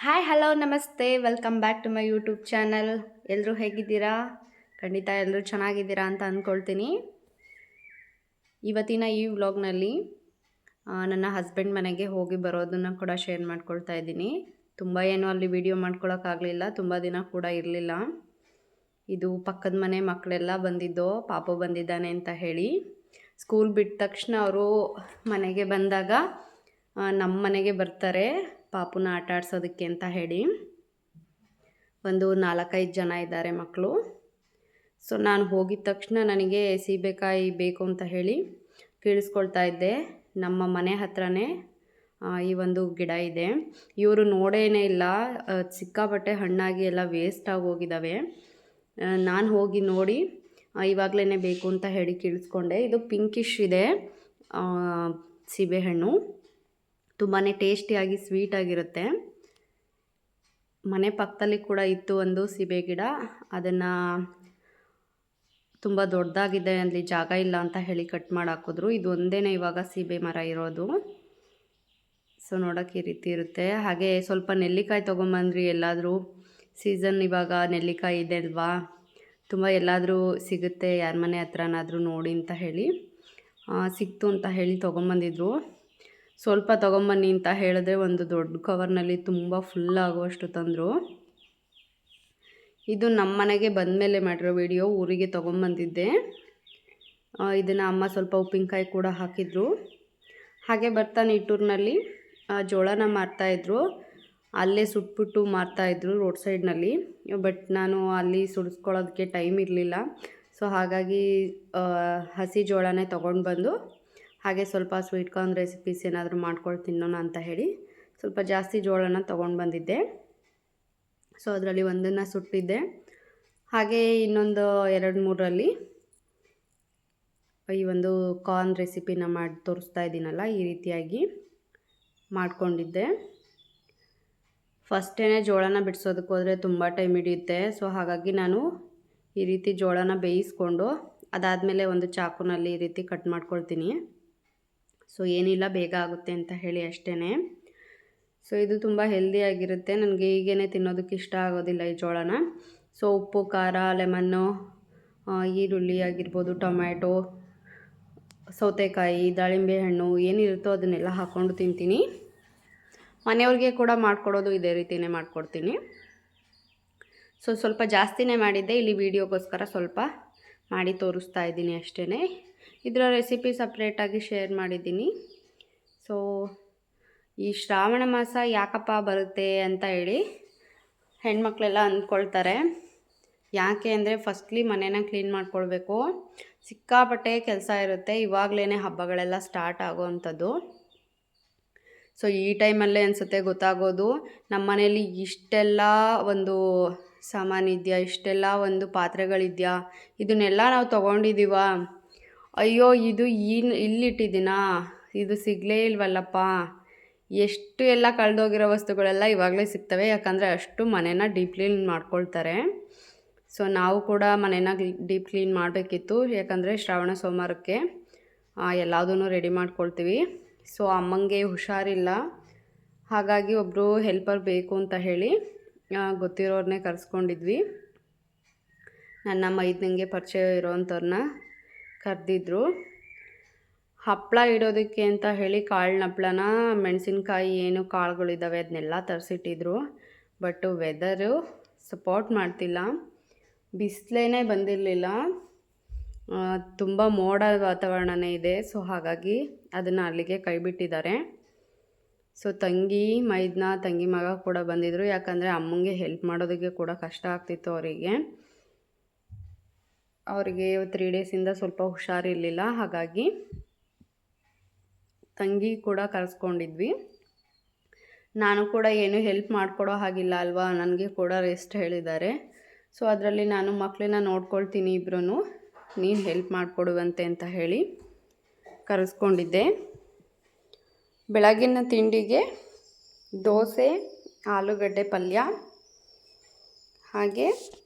Hi hello ನಮಸ್ತೆ welcome back to my YouTube channel. ಎಲ್ಲರೂ ಹೇಗಿದ್ದೀರಾ? ಖಂಡಿತ ಎಲ್ಲರೂ ಚೆನ್ನಾಗಿದ್ದೀರಾ ಅಂತ ಅಂದ್ಕೊಳ್ತೀನಿ. ಇವತ್ತಿನ ಈ ವ್ಲಾಗ್ನಲ್ಲಿ ನನ್ನ ಹಸ್ಬೆಂಡ್ ಮನೆಗೆ ಹೋಗಿ ಬರೋದನ್ನು ಕೂಡ ಶೇರ್ ಮಾಡ್ಕೊಳ್ತಾ ಇದ್ದೀನಿ. ತುಂಬ ಏನೂ ಅಲ್ಲಿ ವಿಡಿಯೋ ಮಾಡ್ಕೊಳಕ್ಕಾಗಲಿಲ್ಲ, ತುಂಬ ದಿನ ಕೂಡ ಇರಲಿಲ್ಲ. ಇದು ಪಕ್ಕದ ಮನೆ ಮಕ್ಕಳೆಲ್ಲ ಬಂದಿದ್ದೋ, ಪಾಪು ಬಂದಿದ್ದಾನೆ ಅಂತ ಹೇಳಿ. ಸ್ಕೂಲ್ ಬಿಟ್ಟ ತಕ್ಷಣ ಅವರು ಮನೆಗೆ ಬಂದಾಗ ನಮ್ಮ ಮನೆಗೆ ಬರ್ತಾರೆ ಪಾಪುನ ಆಟ ಆಡ್ಸೋದಕ್ಕೆ ಅಂತ ಹೇಳಿ. ಒಂದು 4-5 ಜನ ಇದ್ದಾರೆ ಮಕ್ಕಳು. ಸೊ ನಾನು ಹೋಗಿದ ತಕ್ಷಣ ನನಗೆ ಸೀಬೆಕಾಯಿ ಬೇಕು ಅಂತ ಹೇಳಿ ಕೇಳಿಸ್ಕೊಳ್ತಾ ಇದ್ದೆ. ನಮ್ಮ ಮನೆ ಹತ್ರನೇ ಈ ಒಂದು ಗಿಡ ಇದೆ. ಇವರು ನೋಡೇನೇ ಇಲ್ಲ, ಸಿಕ್ಕಾಪಟ್ಟೆ ಹಣ್ಣಾಗಿ ಎಲ್ಲ ವೇಸ್ಟಾಗಿ ಹೋಗಿದ್ದಾವೆ. ನಾನು ಹೋಗಿ ನೋಡಿ ಇವಾಗಲೇ ಬೇಕು ಅಂತ ಹೇಳಿ ಕೇಳಿಸ್ಕೊಂಡೆ. ಇದು ಪಿಂಕಿಶ್ ಇದೆ ಸೀಬೆಹಣ್ಣು, ತುಂಬಾ ಟೇಸ್ಟಿಯಾಗಿ ಸ್ವೀಟಾಗಿರುತ್ತೆ. ಮನೆ ಪಕ್ಕದಲ್ಲಿ ಕೂಡ ಇತ್ತು ಒಂದು ಸೀಬೆ ಗಿಡ, ಅದನ್ನು ತುಂಬ ದೊಡ್ಡದಾಗಿದೆ, ಅಲ್ಲಿ ಜಾಗ ಇಲ್ಲ ಅಂತ ಹೇಳಿ ಕಟ್ ಮಾಡಿ ಹಾಕಿದ್ರು. ಇದು ಒಂದೇ ಇವಾಗ ಸೀಬೆ ಮರ ಇರೋದು. ಸೊ ನೋಡೋಕ್ಕೆ ಈ ರೀತಿ ಇರುತ್ತೆ. ಹಾಗೆ ಸ್ವಲ್ಪ ನೆಲ್ಲಿಕಾಯಿ ತೊಗೊಂಬಂದ್ರಿ, ಎಲ್ಲಾದರೂ ಸೀಸನ್ ಇವಾಗ ನೆಲ್ಲಿಕಾಯಿ ಇದೆ ಅಲ್ವಾ, ತುಂಬ ಎಲ್ಲಾದರೂ ಸಿಗುತ್ತೆ ಯಾರ ಮನೆ ಹತ್ರನಾದರೂ ನೋಡಿ ಅಂತ ಹೇಳಿ ಸಿಕ್ತು ಅಂತ ಹೇಳಿ ತೊಗೊಂಬಂದಿದ್ರು. ಸ್ವಲ್ಪ ತೊಗೊಂಬನ್ನಿ ಅಂತ ಹೇಳಿದ್ರೆ ಒಂದು ದೊಡ್ಡ ಕವರ್ನಲ್ಲಿ ತುಂಬ ಫುಲ್ ಆಗುವಷ್ಟು ತಂದರು. ಇದು ನಮ್ಮ ಮನೆಗೆ ಬಂದ ಮೇಲೆ ಮಾಡಿರೋ ವಿಡಿಯೋ, ಊರಿಗೆ ತೊಗೊಂಬಂದಿದ್ದೆ. ಇದನ್ನು ಅಮ್ಮ ಸ್ವಲ್ಪ ಉಪ್ಪಿನಕಾಯಿ ಕೂಡ ಹಾಕಿದ್ರು. ಹಾಗೆ ಬರ್ತಾ ನಿಟ್ಟೂರಿನಲ್ಲಿ ಜೋಳನ ಮಾರ್ತಾಯಿದ್ರು, ಅಲ್ಲೇ ಸುಟ್ಬಿಟ್ಟು ಮಾರ್ತಾಯಿದ್ರು ರೋಡ್ ಸೈಡ್ನಲ್ಲಿ. ಬಟ್ ನಾನು ಅಲ್ಲಿ ಸುಡಿಸ್ಕೊಳ್ಳೋದಕ್ಕೆ ಟೈಮ್ ಇರಲಿಲ್ಲ. ಸೊ ಹಾಗಾಗಿ ಹಸಿ ಜೋಳನೇ ತೊಗೊಂಡು ಬಂದು ಹಾಗೆ ಸ್ವಲ್ಪ ಸ್ವೀಟ್ ಕಾರ್ನ್ ರೆಸಿಪೀಸ್ ಏನಾದರೂ ಮಾಡ್ಕೊಂಡು ತಿನ್ನೋಣ ಅಂತ ಹೇಳಿ ಸ್ವಲ್ಪ ಜಾಸ್ತಿ ಜೋಳನ ತೊಗೊಂಡು ಬಂದಿದ್ದೆ. ಸೊ ಅದರಲ್ಲಿ ಒಂದನ್ನು ಸುಟ್ಟಿದ್ದೆ, ಹಾಗೆ ಇನ್ನೊಂದು 2-3ರಲ್ಲಿ ಈ ಒಂದು ಕಾರ್ನ್ ರೆಸಿಪಿನ ಮಾಡಿ ತೋರಿಸ್ತಾ ಇದ್ದೀನಲ್ಲ, ಈ ರೀತಿಯಾಗಿ ಮಾಡ್ಕೊಂಡಿದ್ದೆ. ಫಸ್ಟೇ ಜೋಳನ ಬಿಡಿಸೋದಕ್ಕೆ ಹೋದರೆ ತುಂಬ ಟೈಮ್ ಹಿಡಿಯುತ್ತೆ. ಸೊ ಹಾಗಾಗಿ ನಾನು ಈ ರೀತಿ ಜೋಳನ ಬೇಯಿಸ್ಕೊಂಡು ಅದಾದಮೇಲೆ ಒಂದು ಚಾಕುನಲ್ಲಿ ಈ ರೀತಿ ಕಟ್ ಮಾಡ್ಕೊಳ್ತೀನಿ. ಸೊ ಏನಿಲ್ಲ, ಬೇಗ ಆಗುತ್ತೆ ಅಂತ ಹೇಳಿ ಅಷ್ಟೇ. ಸೊ ಇದು ತುಂಬ ಹೆಲ್ದಿಯಾಗಿರುತ್ತೆ. ನನಗೆ ಹೀಗೇ ತಿನ್ನೋದಕ್ಕೆ ಇಷ್ಟ ಆಗೋದಿಲ್ಲ ಈ ಜೋಳನ. ಸೊ ಉಪ್ಪು, ಖಾರ, ಲೆಮನ್ನು, ಈರುಳ್ಳಿ ಆಗಿರ್ಬೋದು, ಟೊಮ್ಯಾಟೊ, ಸೌತೆಕಾಯಿ, ದಾಳಿಂಬೆ ಹಣ್ಣು ಏನಿರುತ್ತೋ ಅದನ್ನೆಲ್ಲ ಹಾಕ್ಕೊಂಡು ತಿಂತೀನಿ. ಮನೆಯವ್ರಿಗೆ ಕೂಡ ಮಾಡಿಕೊಡೋದು ಇದೇ ರೀತಿಯೇ ಮಾಡಿಕೊಡ್ತೀನಿ. ಸೊ ಸ್ವಲ್ಪ ಜಾಸ್ತಿನೇ ಮಾಡಿದ್ದೆ, ಇಲ್ಲಿ ವಿಡಿಯೋಗೋಸ್ಕರ ಸ್ವಲ್ಪ ಮಾಡಿ ತೋರಿಸ್ತಾ ಇದ್ದೀನಿ ಅಷ್ಟೇ. ಇದರ ರೆಸಿಪಿ ಸಪ್ರೇಟಾಗಿ ಶೇರ್ ಮಾಡಿದ್ದೀನಿ. ಸೊ ಈ ಶ್ರಾವಣ ಮಾಸ ಯಾಕಪ್ಪ ಬರುತ್ತೆ ಅಂತ ಹೇಳಿ ಹೆಣ್ಮಕ್ಳೆಲ್ಲ ಅಂದ್ಕೊಳ್ತಾರೆ. ಯಾಕೆ ಅಂದರೆ ಫಸ್ಟ್ಲಿ ಮನೇನ ಕ್ಲೀನ್ ಮಾಡ್ಕೊಳ್ಬೇಕು, ಸಿಕ್ಕಾಪಟ್ಟೆ ಕೆಲಸ ಇರುತ್ತೆ. ಇವಾಗಲೇ ಹಬ್ಬಗಳೆಲ್ಲ ಸ್ಟಾರ್ಟ್ ಆಗೋವಂಥದ್ದು. ಸೊ ಈ ಟೈಮಲ್ಲೇ ಅನಿಸುತ್ತೆ ಗೊತ್ತಾಗೋದು, ನಮ್ಮ ಮನೇಲಿ ಇಷ್ಟೆಲ್ಲ ಒಂದು ಸಾಮಾನಿದೆಯಾ, ಇಷ್ಟೆಲ್ಲ ಒಂದು ಪಾತ್ರೆಗಳಿದೆಯಾ, ಇದನ್ನೆಲ್ಲ ನಾವು ತೊಗೊಂಡಿದ್ದೀವ, ಅಯ್ಯೋ ಇದು ಇಲ್ಲಿಟ್ಟಿದ್ದೀನಾ, ಇದು ಸಿಗಲೇ ಇಲ್ವಲ್ಲಪ್ಪ, ಎಷ್ಟು ಎಲ್ಲ ಕಳೆದೋಗಿರೋ ವಸ್ತುಗಳೆಲ್ಲ ಇವಾಗಲೇ ಸಿಗ್ತವೆ. ಯಾಕಂದರೆ ಅಷ್ಟು ಮನೇನ ಡೀಪ್ ಕ್ಲೀನ್ ಮಾಡ್ಕೊಳ್ತಾರೆ. ಸೊ ನಾವು ಕೂಡ ಮನೇನ ಡೀಪ್ ಕ್ಲೀನ್ ಮಾಡಬೇಕಿತ್ತು, ಯಾಕಂದರೆ ಶ್ರಾವಣ ಸೋಮವಾರಕ್ಕೆ ಎಲ್ಲದನ್ನೂ ರೆಡಿ ಮಾಡ್ಕೊಳ್ತೀವಿ. ಸೊ ಅಮ್ಮಂಗೆ ಹುಷಾರಿಲ್ಲ, ಹಾಗಾಗಿ ಒಬ್ಬರು ಹೆಲ್ಪರ್ ಬೇಕು ಅಂತ ಹೇಳಿ ಗೊತ್ತಿರೋರನ್ನೇ ಕರೆಸ್ಕೊಂಡಿದ್ವಿ. ನನ್ನ ಮೈದ್ನಂಗೆ ಪರಿಚಯ ಇರೋವಂಥವ್ರನ್ನ ಕರೆದಿದ್ರು. ಹಪ್ಪಳ ಇಡೋದಕ್ಕೆ ಅಂತ ಹೇಳಿ ಕಾಳಿನ ಹಪ್ಪಳನ, ಮೆಣಸಿನ್ಕಾಯಿ ಏನು ಕಾಳುಗಳಿದ್ದಾವೆ ಅದನ್ನೆಲ್ಲ ತರಿಸಿಟ್ಟಿದ್ರು. ಬಟ್ ವೆದರು ಸಪೋರ್ಟ್ ಮಾಡ್ತಿಲ್ಲ, ಬಿಸಿಲೇನೇ ಬಂದಿರಲಿಲ್ಲ, ತುಂಬ ಮೋಡ ವಾತಾವರಣನೇ ಇದೆ. ಸೊ ಹಾಗಾಗಿ ಅದನ್ನು ಅಲ್ಲಿಗೆ ಕೈ ಬಿಟ್ಟಿದ್ದಾರೆ. ಸೊ ತಂಗಿ ಮಗ ಕೂಡ ಬಂದಿದ್ದರು, ಯಾಕಂದರೆ ಅಮ್ಮಂಗೆ ಹೆಲ್ಪ್ ಮಾಡೋದಕ್ಕೆ ಕೂಡ ಕಷ್ಟ ಆಗ್ತಿತ್ತು ಅವರಿಗೆ 3 ಡೇಸಿಂದ ಸ್ವಲ್ಪ ಹುಷಾರಿರಲಿಲ್ಲ. ಹಾಗಾಗಿ ತಂಗಿ ಕೂಡ ಕರೆಸ್ಕೊಂಡಿದ್ವಿ. ನಾನು ಕೂಡ ಏನು ಹೆಲ್ಪ್ ಮಾಡಿಕೊಡೋ ಹಾಗಿಲ್ಲ ಅಲ್ವಾ, ನನಗೆ ಕೂಡ ರೆಸ್ಟ್ ಹೇಳಿದ್ದಾರೆ. ಸೊ ಅದರಲ್ಲಿ ನಾನು ಮಕ್ಕಳನ್ನ ನೋಡ್ಕೊಳ್ತೀನಿ, ಇಬ್ಬರೂ ನೀನು ಹೆಲ್ಪ್ ಮಾಡಿಕೊಡುವಂತೆ ಅಂತ ಹೇಳಿ ಕರೆಸ್ಕೊಂಡಿದ್ದೆ. ಬೆಳಗಿನ ತಿಂಡಿಗೆ ದೋಸೆ, ಆಲೂಗಡ್ಡೆ ಪಲ್ಯ, ಹಾಗೆ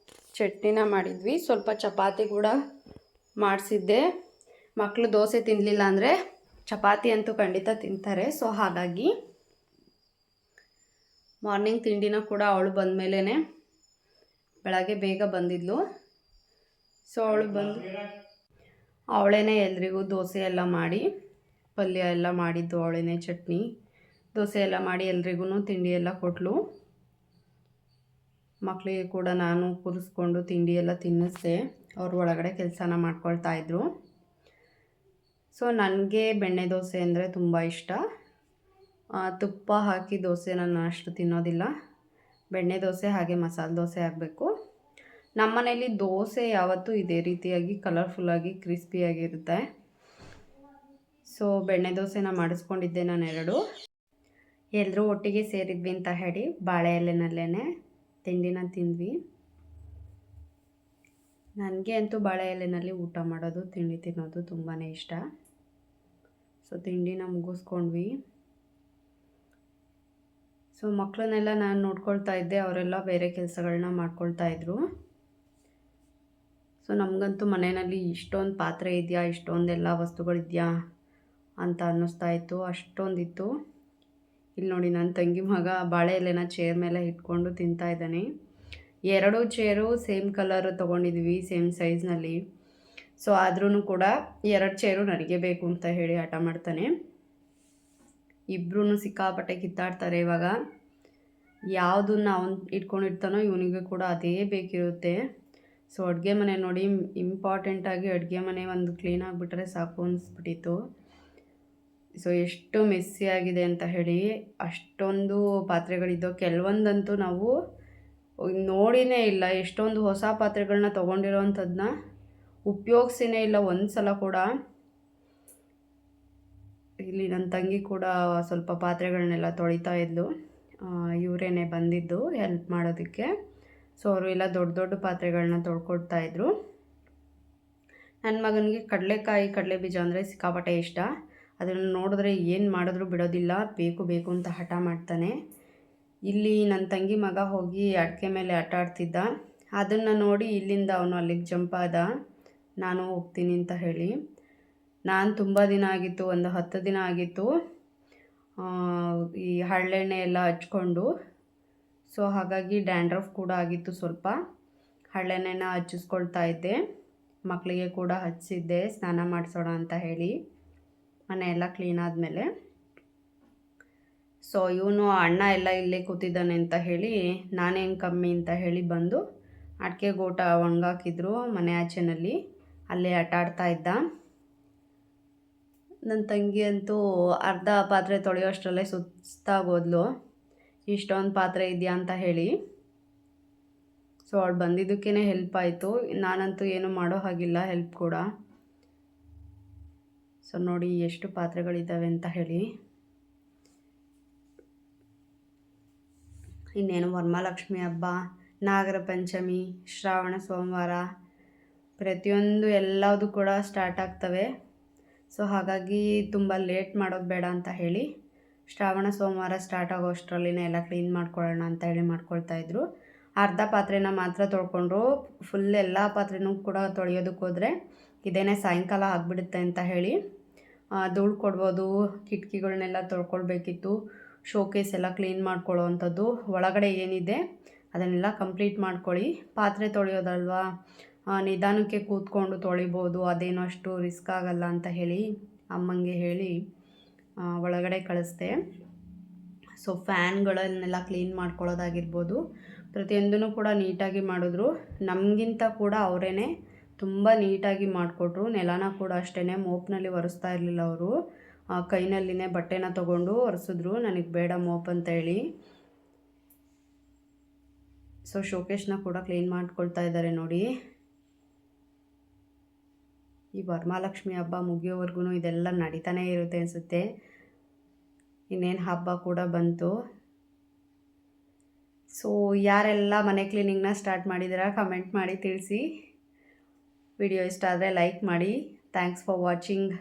ಚಟ್ನಿನ ಮಾಡಿದ್ವಿ. ಸ್ವಲ್ಪ ಚಪಾತಿ ಕೂಡ ಮಾಡಿಸಿದ್ದೆ. ಮಕ್ಕಳು ದೋಸೆ ತಿನ್ನಲಿಲ್ಲ ಅಂದರೆ ಚಪಾತಿ ಅಂತೂ ಖಂಡಿತ ತಿಂತಾರೆ. ಸೊ ಹಾಗಾಗಿ ಮಾರ್ನಿಂಗ್ ತಿಂಡಿನ ಕೂಡ ಅವಳು ಬಂದಮೇಲೆ ಬೆಳಗ್ಗೆ ಬೇಗ ಬಂದಿದ್ಲು. ಸೊ ಅವಳು ಬಂದು ಅವಳೇನೆ ಎಲ್ರಿಗೂ ದೋಸೆ ಎಲ್ಲ ಮಾಡಿ, ಪಲ್ಯ ಎಲ್ಲ ಮಾಡಿದ್ದು ಅವಳೇನೆ, ಚಟ್ನಿ ದೋಸೆ ಎಲ್ಲ ಮಾಡಿ ಎಲ್ರಿಗೂ ತಿಂಡಿ ಎಲ್ಲ ಕೊಟ್ಟಳು. ಮಕ್ಕಳಿಗೆ ಕೂಡ ನಾನು ಕೂರಿಸ್ಕೊಂಡು ತಿಂಡಿ ಎಲ್ಲ ತಿನ್ನಿಸ್ದೆ. ಅವರು ಒಳಗಡೆ ಕೆಲಸನ ಮಾಡ್ಕೊಳ್ತಾಯಿದ್ರು. ಸೊ ನನಗೆ ಬೆಣ್ಣೆ ದೋಸೆ ಅಂದರೆ ತುಂಬ ಇಷ್ಟ. ತುಪ್ಪ ಹಾಕಿ ದೋಸೆ ನಾನು ಅಷ್ಟು ತಿನ್ನೋದಿಲ್ಲ. ಬೆಣ್ಣೆ ದೋಸೆ ಹಾಗೆ ಮಸಾಲೆ ದೋಸೆ ಆಗಬೇಕು. ನಮ್ಮ ಮನೇಲಿ ದೋಸೆ ಯಾವತ್ತೂ ಇದೇ ರೀತಿಯಾಗಿ ಕಲರ್ಫುಲ್ಲಾಗಿ ಕ್ರಿಸ್ಪಿಯಾಗಿರುತ್ತೆ. ಸೊ ಬೆಣ್ಣೆ ದೋಸೆನ ಮಾಡಿಸ್ಕೊಂಡಿದ್ದೆ ನಾನು 2. ಎಲ್ಲರೂ ಒಟ್ಟಿಗೆ ಸೇರಿದ್ವಿ ಅಂತ ಹೇಳಿ ಬಾಳೆ ಎಲೆನಲ್ಲೇ ತಿಂಡಿನ ತಿಂದ್ವಿ. ನನಗೆ ಅಂತೂ ಬಾಳೆ ಎಲೆನಲ್ಲಿ ಊಟ ಮಾಡೋದು, ತಿಂಡಿ ತಿನ್ನೋದು ತುಂಬಾ ಇಷ್ಟ. ಸೊ ತಿಂಡಿನ ಮುಗಿಸ್ಕೊಂಡ್ವಿ. ಸೊ ಮಕ್ಕಳನ್ನೆಲ್ಲ ನಾನು ನೋಡ್ಕೊಳ್ತಾ ಇದ್ದೆ, ಅವರೆಲ್ಲ ಬೇರೆ ಕೆಲಸಗಳನ್ನ ಮಾಡ್ಕೊಳ್ತಾಯಿದ್ರು. ಸೊ ನಮಗಂತೂ ಮನೆಯಲ್ಲಿ ಇಷ್ಟೊಂದು ಪಾತ್ರೆ ಇದೆಯಾ, ಇಷ್ಟೊಂದೆಲ್ಲ ವಸ್ತುಗಳಿದೆಯಾ ಅಂತ ಅನ್ನಿಸ್ತಾ ಇತ್ತು, ಅಷ್ಟೊಂದಿತ್ತು. ಇಲ್ಲಿ ನೋಡಿ ನನ್ನ ತಂಗಿ ಮಗ ಬಾಳೆ ಎಲೆನ ಚೇರ್ ಮೇಲೆ ಇಟ್ಕೊಂಡು ತಿಂತಾ ಇದ್ದಾನೆ. 2 ಚೇರು ಸೇಮ್ ಕಲರ್ ತೊಗೊಂಡಿದ್ವಿ, ಸೇಮ್ ಸೈಜ್ನಲ್ಲಿ. ಸೊ ಆದ್ರೂ ಕೂಡ 2 ಚೇರು ನನಗೆ ಬೇಕು ಅಂತ ಹೇಳಿ ಹಠ ಮಾಡ್ತಾನೆ. ಇಬ್ಬರೂ ಸಿಕ್ಕಾಪಟ್ಟೆ ಕಿತ್ತಾಡ್ತಾರೆ. ಇವಾಗ ಯಾವುದನ್ನ ಅವನು ಇಟ್ಕೊಂಡಿರ್ತಾನೋ ಇವನಿಗೆ ಕೂಡ ಅದೇ ಬೇಕಿರುತ್ತೆ. ಸೊ ಅಡುಗೆ ಮನೆ ನೋಡಿ, ಇಂಪಾರ್ಟೆಂಟಾಗಿ ಅಡುಗೆ ಮನೆ ಒಂದು ಕ್ಲೀನ್ ಆಗಿಬಿಟ್ರೆ ಸಾಕು ಅನಿಸ್ಬಿಟ್ಟಿತ್ತು. ಸೊ ಎಷ್ಟು ಮೆಸ್ಸಿ ಆಗಿದೆ ಅಂತ ಹೇಳಿ, ಅಷ್ಟೊಂದು ಪಾತ್ರೆಗಳಿದ್ದವು. ಕೆಲವೊಂದಂತೂ ನಾವು ನೋಡಿನೇ ಇಲ್ಲ. ಎಷ್ಟೊಂದು ಹೊಸ ಪಾತ್ರೆಗಳನ್ನ ತೊಗೊಂಡಿರೋವಂಥದ್ದನ್ನ ಉಪಯೋಗಿಸಿನೇ ಇಲ್ಲ ಒಂದು ಸಲ ಕೂಡ. ಇಲ್ಲಿ ನನ್ನ ತಂಗಿ ಕೂಡ ಸ್ವಲ್ಪ ಪಾತ್ರೆಗಳನ್ನೆಲ್ಲ ತೊಳಿತಾ ಇದ್ಲು. ಇವರೇನೆ ಬಂದಿದ್ದು ಹೆಲ್ಪ್ ಮಾಡೋದಕ್ಕೆ. ಸೊ ಅವರು ಎಲ್ಲ ದೊಡ್ಡ ದೊಡ್ಡ ಪಾತ್ರೆಗಳನ್ನ ತೊಳ್ಕೊಳ್ತಾಯಿದ್ರು. ನನ್ನ ಮಗನಿಗೆ ಕಡಲೆ ಬೀಜ ಅಂದರೆ ಸಿಕ್ಕಾಪಟ್ಟೆ ಇಷ್ಟ. ಅದನ್ನು ನೋಡಿದ್ರೆ ಏನು ಮಾಡಿದ್ರೂ ಬಿಡೋದಿಲ್ಲ, ಬೇಕು ಬೇಕು ಅಂತ ಹಠ ಮಾಡ್ತಾನೆ. ಇಲ್ಲಿ ನನ್ನ ತಂಗಿ ಮಗ ಹೋಗಿ ಅಡಿಕೆ ಮೇಲೆ ಆಟ ಆಡ್ತಿದ್ದ. ಅದನ್ನು ನೋಡಿ ಇಲ್ಲಿಂದ ಅವನು ಅಲ್ಲಿಗೆ ಜಂಪ್ ಆದ, ನಾನು ಹೋಗ್ತೀನಿ ಅಂತ ಹೇಳಿ. ನಾನು ತುಂಬ ದಿನ ಆಗಿತ್ತು, ಒಂದು 10 ದಿನ ಆಗಿತ್ತು ಈ ಹರಳೆಣ್ಣೆ ಎಲ್ಲ ಹಚ್ಕೊಂಡು. ಸೊ ಹಾಗಾಗಿ ಡ್ಯಾಂಡ್ರಫ್ ಕೂಡ ಆಗಿತ್ತು ಸ್ವಲ್ಪ. ಹರಳೆಣ್ಣೆನ ಹಚ್ಚಿಸ್ಕೊಳ್ತಾ ಇದ್ದೆ. ಮಕ್ಕಳಿಗೆ ಕೂಡ ಹಚ್ಚಿದ್ದೆ ಸ್ನಾನ ಮಾಡಿಸೋಣ ಅಂತ ಹೇಳಿ, ಮನೆ ಎಲ್ಲ ಕ್ಲೀನ್ ಆದಮೇಲೆ. ಸೊ ಇವನು ಅಣ್ಣ ಎಲ್ಲ ಇಲ್ಲೇ ಕೂತಿದ್ದಾನೆ ಅಂತ ಹೇಳಿ, ನಾನೇನು ಕಮ್ಮಿ ಅಂತ ಹೇಳಿ ಬಂದು ಅಡಿಕೆ ಗೋಟ ಒಣಗಾಕಿದ್ರು ಮನೆ ಆಚೆನಲ್ಲಿ, ಅಲ್ಲೇ ಆಟ ಆಡ್ತಾ ಇದ್ದ. ನನ್ನ ತಂಗಿ ಅಂತೂ ಅರ್ಧ ಪಾತ್ರೆ ತೊಳೆಯೋಷ್ಟರಲ್ಲೇ ಸುಸ್ತಾಗೋದ್ಲು, ಇಷ್ಟೊಂದು ಪಾತ್ರೆ ಇದೆಯಾ ಅಂತ ಹೇಳಿ. ಸೊ ಅವಳು ಬಂದಿದ್ದಕ್ಕೇ ಹೆಲ್ಪ್ ಆಯಿತು. ನಾನಂತೂ ಏನೂ ಮಾಡೋ ಹಾಗಿಲ್ಲ ಹೆಲ್ಪ್ ಕೂಡ. ಸೊ ನೋಡಿ ಎಷ್ಟು ಪಾತ್ರೆಗಳಿದ್ದಾವೆ ಅಂತ ಹೇಳಿ. ಇನ್ನೇನು ವರಮಹಾಲಕ್ಷ್ಮಿ ಹಬ್ಬ, ನಾಗರ ಪಂಚಮಿ, ಶ್ರಾವಣ ಸೋಮವಾರ, ಪ್ರತಿಯೊಂದು ಎಲ್ಲದೂ ಕೂಡ ಸ್ಟಾರ್ಟ್ ಆಗ್ತವೆ. ಸೊ ಹಾಗಾಗಿ ತುಂಬ ಲೇಟ್ ಮಾಡೋದು ಬೇಡ ಅಂತ ಹೇಳಿ ಶ್ರಾವಣ ಸೋಮವಾರ ಸ್ಟಾರ್ಟ್ ಆಗೋ ಅಷ್ಟರಲ್ಲಿನೇ ಎಲ್ಲ ಕ್ಲೀನ್ ಮಾಡ್ಕೊಳ್ಳೋಣ ಅಂತ ಹೇಳಿ ಮಾಡ್ಕೊಳ್ತಾಯಿದ್ರು. ಅರ್ಧ ಪಾತ್ರೆನ ಮಾತ್ರ ತೊಳ್ಕೊಂಡ್ರು, ಫುಲ್ ಎಲ್ಲ ಪಾತ್ರೆನೂ ಕೂಡ ತೊಳೆಯೋದಕ್ಕೆ ಹೋದರೆ ಇದೇನೇ ಸಾಯಂಕಾಲ ಆಗಿಬಿಡುತ್ತೆ ಅಂತ ಹೇಳಿ ಧೂಳು ಕೊಡ್ಬೋದು. ಕಿಟಕಿಗಳನ್ನೆಲ್ಲ ತೊಳ್ಕೊಳ್ಬೇಕಿತ್ತು, ಶೋಕೇಸ್ ಎಲ್ಲ ಕ್ಲೀನ್ ಮಾಡ್ಕೊಳ್ಳೋ ಅಂಥದ್ದು. ಒಳಗಡೆ ಏನಿದೆ ಅದನ್ನೆಲ್ಲ ಕಂಪ್ಲೀಟ್ ಮಾಡ್ಕೊಳ್ಳಿ. ಪಾತ್ರೆ ತೊಳೆಯೋದಲ್ವಾ, ನಿಧಾನಕ್ಕೆ ಕೂತ್ಕೊಂಡು ತೊಳಿಬೋದು, ಅದೇನೋ ಅಷ್ಟು ರಿಸ್ಕ್ ಆಗಲ್ಲ ಅಂತ ಹೇಳಿ ಅಮ್ಮಂಗೆ ಹೇಳಿ ಒಳಗಡೆ ಕಳಿಸ್ದೆ. ಸೊ ಫ್ಯಾನ್ಗಳನ್ನೆಲ್ಲ ಕ್ಲೀನ್ ಮಾಡ್ಕೊಳ್ಳೋದಾಗಿರ್ಬೋದು, ಪ್ರತಿಯೊಂದೂ ಕೂಡ ನೀಟಾಗಿ ಮಾಡಿದ್ರು. ನಮಗಿಂತ ಕೂಡ ಅವರೇ ತುಂಬ ನೀಟಾಗಿ ಮಾಡಿಕೊಟ್ರು. ನೆಲನ ಕೂಡ ಅಷ್ಟೇ ಮೋಪ್ನಲ್ಲಿ ಒರೆಸ್ತಾ ಇರಲಿಲ್ಲ ಅವರು, ಕೈನಲ್ಲಿನೇ ಬಟ್ಟೆನ ತೊಗೊಂಡು ಒರೆಸಿದ್ರು, ನನಗೆ ಬೇಡ ಮೋಪ್ ಅಂತ ಹೇಳಿ. ಸೊ ಶೋಕೇಶ್ನ ಕೂಡ ಕ್ಲೀನ್ ಮಾಡ್ಕೊಳ್ತಾ ಇದ್ದಾರೆ ನೋಡಿ. ಈ ವರಮಹಾಲಕ್ಷ್ಮಿ ಹಬ್ಬ ಮುಗಿಯೋವರೆಗೂ ಇದೆಲ್ಲ ನಡೀತಾನೇ ಇರುತ್ತೆ ಅನಿಸುತ್ತೆ. ಇನ್ನೇನು ಹಬ್ಬ ಕೂಡ ಬಂತು. ಸೊ ಯಾರೆಲ್ಲ ಮನೆ ಕ್ಲೀನಿಂಗ್ನ ಸ್ಟಾರ್ಟ್ ಮಾಡಿದ್ದೀರಾ ಕಮೆಂಟ್ ಮಾಡಿ ತಿಳಿಸಿ. ವಿಡಿಯೋ ಇಷ್ಟ ಆದರೆ ಲೈಕ್ ಮಾಡಿ. Thanks for watching.